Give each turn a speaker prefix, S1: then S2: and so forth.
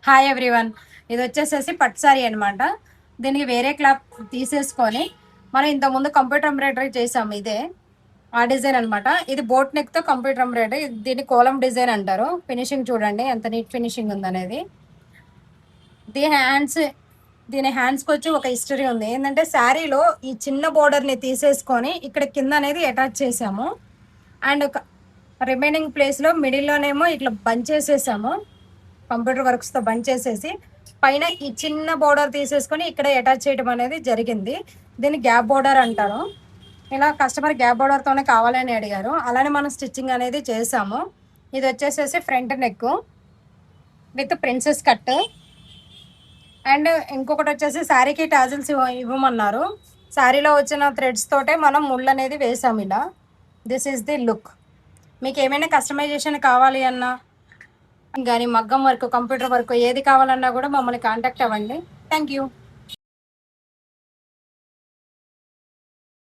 S1: Hi everyone. ఇది వచ్చేసేసి పట్టు సారీ అనమాట. దీనికి వేరే క్లాత్ తీసేసుకొని మనం ఇంతకుముందు కంప్యూటర్ ఎంబ్రాయిడరీ చేసాము. ఇదే ఆ డిజైన్ అనమాట. ఇది బోట్ నెక్తో కంప్యూటర్ ఎంబ్రాయిడరీ. దీన్ని కోలం డిజైన్ అంటారు. ఫినిషింగ్ చూడండి ఎంత నీట్ ఫినిషింగ్ ఉందనేది. దీని హ్యాండ్స్ దీని హ్యాండ్స్కి వచ్చి ఒక హిస్టరీ ఉంది. ఏంటంటే శారీలో ఈ చిన్న బోర్డర్ని తీసేసుకొని ఇక్కడ కింద అనేది అటాచ్ చేసాము. అండ్ రిమైనింగ్ ప్లేస్లో మిడిల్లోనేమో ఇట్లా బంచ్ చేసేసాము. కంప్యూటర్ వర్క్స్తో బంద్ చేసేసి పైన ఈ చిన్న బోర్డర్ తీసేసుకొని ఇక్కడ అటాచ్ చేయడం అనేది జరిగింది. దీన్ని గ్యాప్ బోర్డర్ అంటారు. ఇలా కస్టమర్ గ్యాప్ బోర్డర్తోనే కావాలని అడిగారు, అలానే మనం స్టిచ్చింగ్ అనేది చేసాము. ఇది వచ్చేసేసి front neck with princess cut. And ఇంకొకటి వచ్చేసి శారీకి టాజిల్స్ ఇవ్వమన్నారు. శారీలో వచ్చిన థ్రెడ్స్ తోటే మనం ముళ్ళు అనేది వేసాము. ఇలా దిస్ ఈస్ ది లుక్. మీకు ఏమైనా కస్టమైజేషన్ కావాలి అన్నా కానీ మగ్గం వర్క్, కంప్యూటర్ వర్క్ ఏది కావాలన్నా కూడా మమ్మల్ని కాంటాక్ట్ అవ్వండి. Thank you.